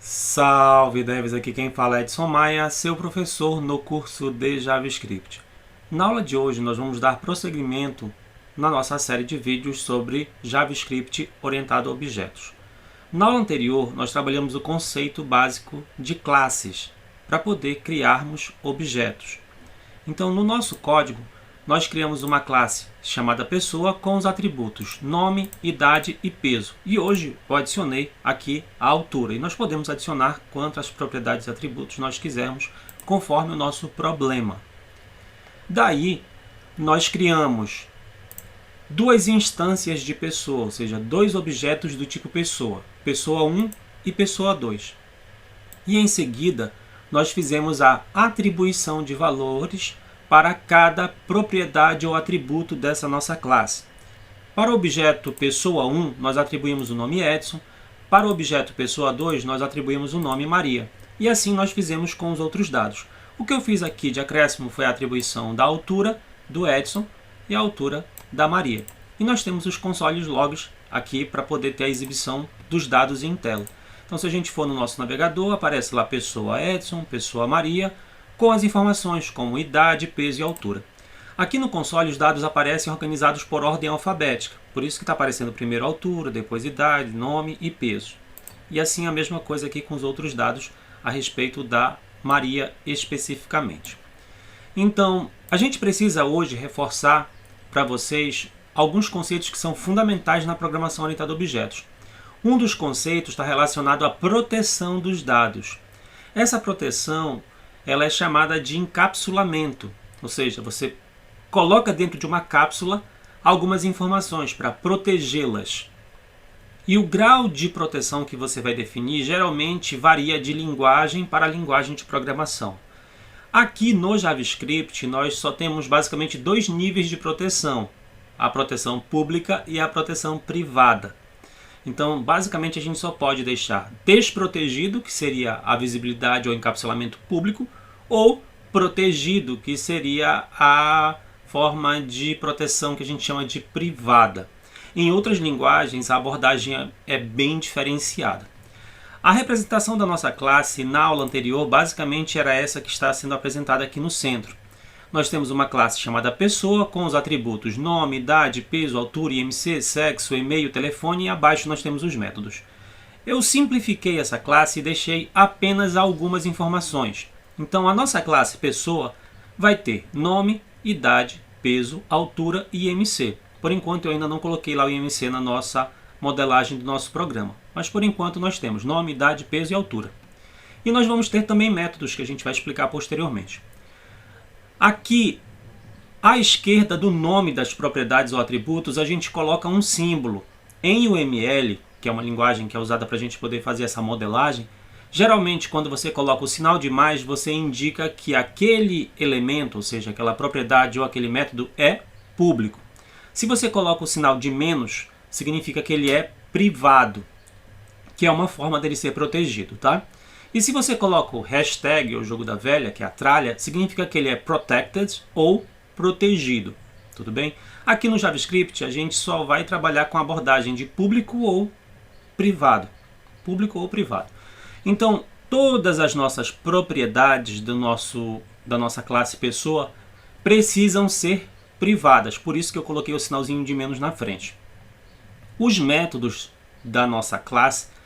Salve devs, aqui quem fala é Edson Maia, seu professor no curso de JavaScript. Na aula de hoje nós vamos dar prosseguimento na nossa série de vídeos sobre JavaScript orientado a objetos. Na aula anterior nós trabalhamos o conceito básico de classes para poder criarmos objetos. Então no nosso código nós criamos uma classe chamada pessoa com os atributos nome, idade e peso. E hoje eu adicionei aqui a altura. E nós podemos adicionar quantas propriedades e atributos nós quisermos, conforme o nosso problema. Daí, nós criamos duas instâncias de pessoa, ou seja, dois objetos do tipo pessoa. Pessoa 1 e pessoa 2. E em seguida, nós fizemos a atribuição de valores para cada propriedade ou atributo dessa nossa classe. Para o objeto pessoa 1, nós atribuímos o nome Edson. Para o objeto pessoa 2, nós atribuímos o nome Maria. E assim nós fizemos com os outros dados. O que eu fiz aqui de acréscimo foi a atribuição da altura do Edson e a altura da Maria. E nós temos os console logs aqui para poder ter a exibição dos dados em tela. Então se a gente for no nosso navegador, aparece lá pessoa Edson, pessoa Maria, com as informações como idade, peso e altura. Aqui no console os dados aparecem organizados por ordem alfabética, por isso que está aparecendo primeiro altura, depois idade, nome e peso. E assim a mesma coisa aqui com os outros dados a respeito da Maria especificamente. Então, a gente precisa hoje reforçar para vocês alguns conceitos que são fundamentais na programação orientada a objetos. Um dos conceitos está relacionado à proteção dos dados. Essa proteção ela é chamada de encapsulamento, ou seja, você coloca dentro de uma cápsula algumas informações para protegê-las. E o grau de proteção que você vai definir geralmente varia de linguagem para linguagem de programação. Aqui no JavaScript nós só temos basicamente dois níveis de proteção, a proteção pública e a proteção privada. Então, basicamente, a gente só pode deixar desprotegido, que seria a visibilidade ou encapsulamento público, ou protegido, que seria a forma de proteção que a gente chama de privada. Em outras linguagens, a abordagem é bem diferenciada. A representação da nossa classe na aula anterior, basicamente, era essa que está sendo apresentada aqui no centro. Nós temos uma classe chamada pessoa com os atributos nome, idade, peso, altura, IMC, sexo, e-mail, telefone e abaixo nós temos os métodos. Eu simplifiquei essa classe e deixei apenas algumas informações. Então a nossa classe pessoa vai ter nome, idade, peso, altura e IMC. Por enquanto eu ainda não coloquei lá o IMC na nossa modelagem do nosso programa. Mas por enquanto nós temos nome, idade, peso e altura. E nós vamos ter também métodos que a gente vai explicar posteriormente. Aqui, à esquerda do nome das propriedades ou atributos, a gente coloca um símbolo. Em UML, que é uma linguagem que é usada para a gente poder fazer essa modelagem, geralmente quando você coloca o sinal de mais, você indica que aquele elemento, ou seja, aquela propriedade ou aquele método é público. Se você coloca o sinal de menos, significa que ele é privado, que é uma forma dele ser protegido, tá? E se você coloca o hashtag, ou jogo da velha, que é a tralha, significa que ele é protected ou protegido. Tudo bem? Aqui no JavaScript a gente só vai trabalhar com a abordagem de público ou privado. Público ou privado. Então, todas as nossas propriedades da nossa classe pessoa precisam ser privadas. Por isso que eu coloquei o sinalzinho de menos na frente. Os métodos da nossa classe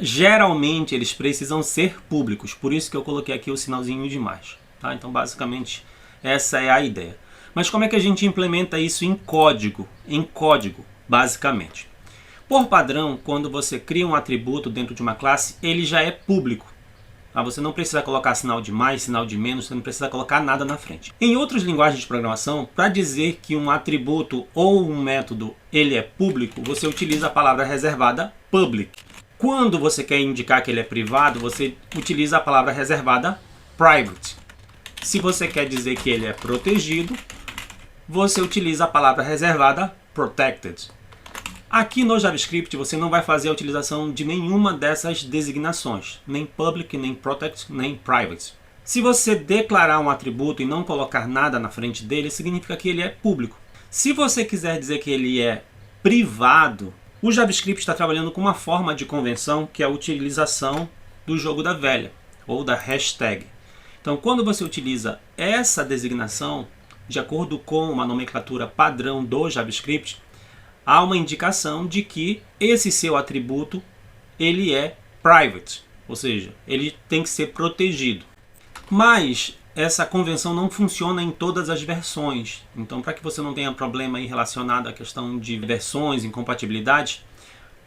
geralmente eles precisam ser públicos, por isso que eu coloquei aqui o sinalzinho de mais. Tá? Então basicamente essa é a ideia. Mas como é que a gente implementa isso em código? Em código, basicamente. Por padrão, quando você cria um atributo dentro de uma classe, ele já é público. Tá? Você não precisa colocar sinal de mais, sinal de menos, você não precisa colocar nada na frente. Em outras linguagens de programação, para dizer que um atributo ou um método ele é público, você utiliza a palavra reservada public. Quando você quer indicar que ele é privado, você utiliza a palavra reservada private. Se você quer dizer que ele é protegido, você utiliza a palavra reservada protected. Aqui no JavaScript você não vai fazer a utilização de nenhuma dessas designações, nem public, nem protect, nem private. Se você declarar um atributo e não colocar nada na frente dele, significa que ele é público. Se você quiser dizer que ele é privado, O JavaScript está trabalhando com uma forma de convenção que é a utilização do jogo da velha, ou da hashtag. Então, quando você utiliza essa designação, de acordo com uma nomenclatura padrão do JavaScript, há uma indicação de que esse seu atributo ele é private, ou seja, ele tem que ser protegido. Mas essa convenção não funciona em todas as versões. Então, para que você não tenha problema aí relacionado à questão de versões, incompatibilidades,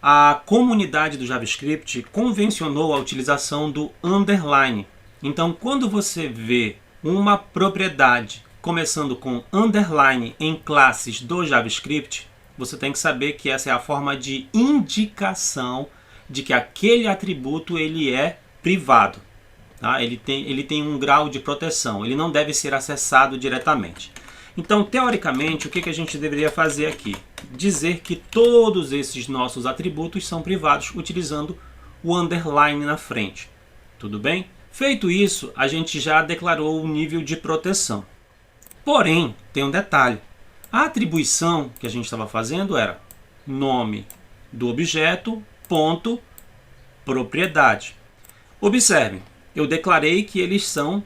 a comunidade do JavaScript convencionou a utilização do underline. Então, quando você vê uma propriedade começando com underline em classes do JavaScript, você tem que saber que essa é a forma de indicação de que aquele atributo ele é privado. Tá? Ele tem um grau de proteção, ele não deve ser acessado diretamente. Então, teoricamente, o que a gente deveria fazer aqui? Dizer que todos esses nossos atributos são privados, utilizando o underline na frente. Tudo bem? Feito isso, a gente já declarou o nível de proteção. Porém, tem um detalhe. A atribuição que a gente estava fazendo era nome do objeto, ponto, propriedade. Observem, eu declarei que eles são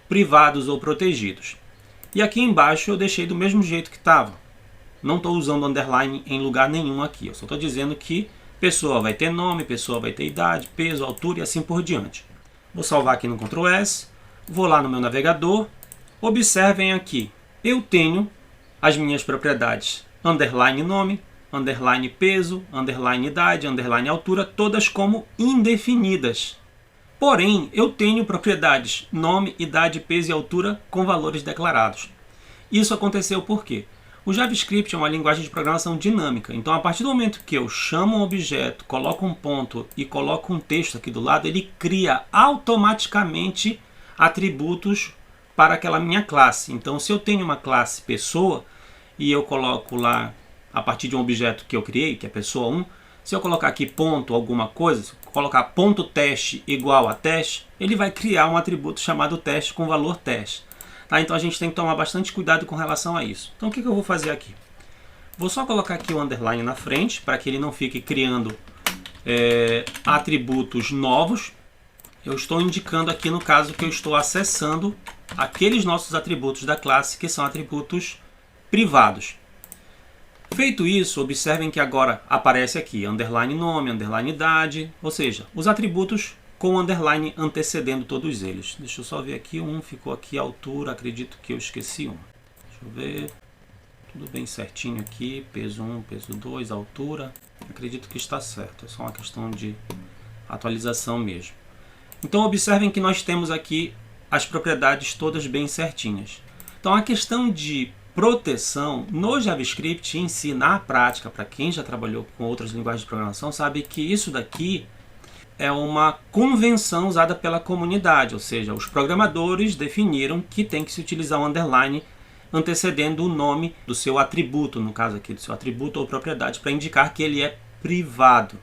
privados ou protegidos. E aqui embaixo eu deixei do mesmo jeito que estava. Não estou usando underline em lugar nenhum aqui. Eu só estou dizendo que pessoa vai ter nome, pessoa vai ter idade, peso, altura e assim por diante. Vou salvar aqui no Ctrl S. Vou lá no meu navegador. Observem aqui. Eu tenho as minhas propriedades. Underline nome, underline peso, underline idade, underline altura, todas como indefinidas. Porém, eu tenho propriedades nome, idade, peso e altura com valores declarados. Isso aconteceu por quê? O JavaScript é uma linguagem de programação dinâmica. Então, a partir do momento que eu chamo um objeto, coloco um ponto e coloco um texto aqui do lado, ele cria automaticamente atributos para aquela minha classe. Então, se eu tenho uma classe pessoa e eu coloco lá, a partir de um objeto que eu criei, que é pessoa 1, se eu colocar aqui ponto alguma coisa, se eu colocar ponto teste igual a teste, ele vai criar um atributo chamado teste com valor teste. Tá? Então a gente tem que tomar bastante cuidado com relação a isso. Então o que eu vou fazer aqui? Vou só colocar aqui o underline na frente, para que ele não fique criando atributos novos. Eu estou indicando aqui no caso que eu estou acessando aqueles nossos atributos da classe, que são atributos privados. Feito isso, observem que agora aparece aqui underline nome, underline idade, ou seja, os atributos com underline antecedendo todos eles. Deixa eu só ver aqui, um ficou aqui, altura, acredito que eu esqueci um. Deixa eu ver, tudo bem certinho aqui, peso 1, peso 2, altura, acredito que está certo, é só uma questão de atualização mesmo. Então observem que nós temos aqui as propriedades todas bem certinhas. Então a questão de proteção no JavaScript em si, na prática, para quem já trabalhou com outras linguagens de programação, sabe que isso daqui é uma convenção usada pela comunidade, ou seja, os programadores definiram que tem que se utilizar um underline antecedendo o nome do seu atributo, no caso aqui do seu atributo ou propriedade, para indicar que ele é privado.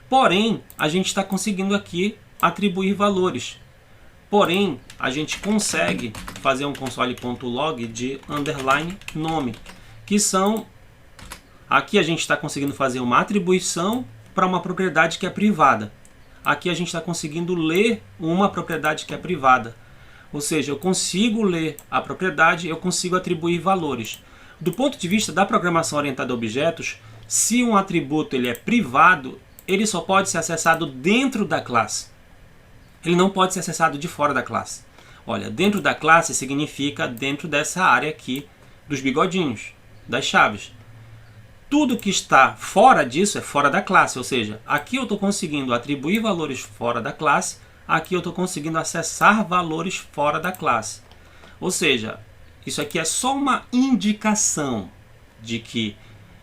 Porém, a gente está conseguindo aqui atribuir valores. Porém, a gente consegue fazer um console.log de underline nome, que são... Aqui a gente está conseguindo fazer uma atribuição para uma propriedade que é privada. Aqui a gente está conseguindo ler uma propriedade que é privada. Ou seja, eu consigo ler a propriedade, eu consigo atribuir valores. Do ponto de vista da programação orientada a objetos, se um atributo ele é privado, ele só pode ser acessado dentro da classe. Ele não pode ser acessado de fora da classe. Olha, dentro da classe significa dentro dessa área aqui dos bigodinhos, das chaves. Tudo que está fora disso é fora da classe, ou seja, aqui eu estou conseguindo atribuir valores fora da classe, aqui eu estou conseguindo acessar valores fora da classe. Ou seja, isso aqui é só uma indicação de que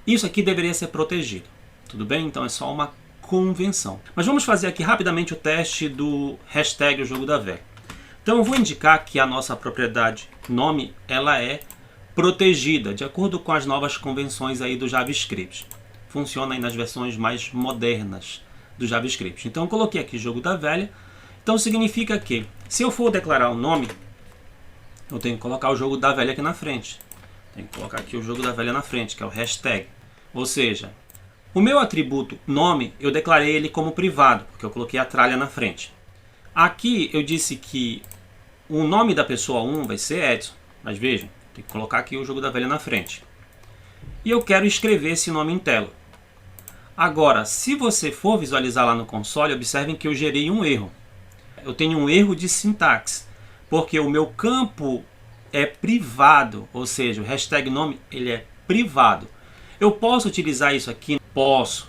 isso aqui deveria ser protegido. Tudo bem? Então é só uma convenção. Mas vamos fazer aqui rapidamente o teste do hashtag o jogo da velha. Então eu vou indicar que a nossa propriedade nome ela é protegida de acordo com as novas convenções aí do JavaScript. Funciona aí nas versões mais modernas do JavaScript. Então eu coloquei aqui jogo da velha. Então significa que se eu for declarar um nome, eu tenho que colocar o jogo da velha aqui na frente. Tenho que colocar aqui o jogo da velha na frente, que é o hashtag. Ou seja, O meu atributo nome, eu declarei ele como privado, porque eu coloquei a tralha na frente. Aqui eu disse que o nome da pessoa 1 vai ser Edson, mas vejam, tem que colocar aqui o jogo da velha na frente. E eu quero escrever esse nome em tela. Agora, se você for visualizar lá no console, observem que eu gerei um erro. Eu tenho um erro de sintaxe, porque o meu campo é privado, ou seja, o hashtag nome ele é privado. Eu posso utilizar isso aqui? Posso.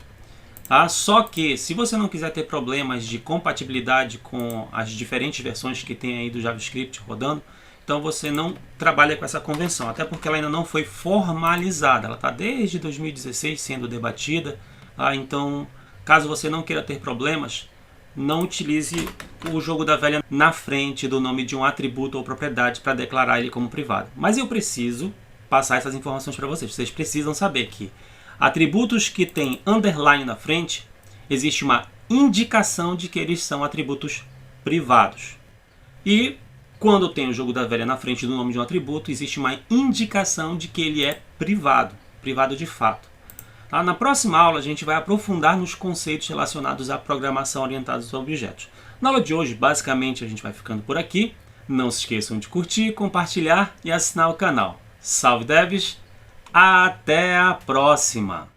Tá? Só que, se você não quiser ter problemas de compatibilidade com as diferentes versões que tem aí do JavaScript rodando, então você não trabalha com essa convenção, até porque ela ainda não foi formalizada. Ela está desde 2016 sendo debatida. Tá? Então, caso você não queira ter problemas, não utilize o jogo da velha na frente do nome de um atributo ou propriedade para declarar ele como privado. Mas eu preciso passar essas informações para vocês. Vocês precisam saber que atributos que têm underline na frente, existe uma indicação de que eles são atributos privados. E quando tem o jogo da velha na frente do nome de um atributo, existe uma indicação de que ele é privado, privado de fato. Tá? Na próxima aula a gente vai aprofundar nos conceitos relacionados à programação orientada a objetos. Na aula de hoje, basicamente, a gente vai ficando por aqui. Não se esqueçam de curtir, compartilhar e assinar o canal. Salve devs! Até a próxima!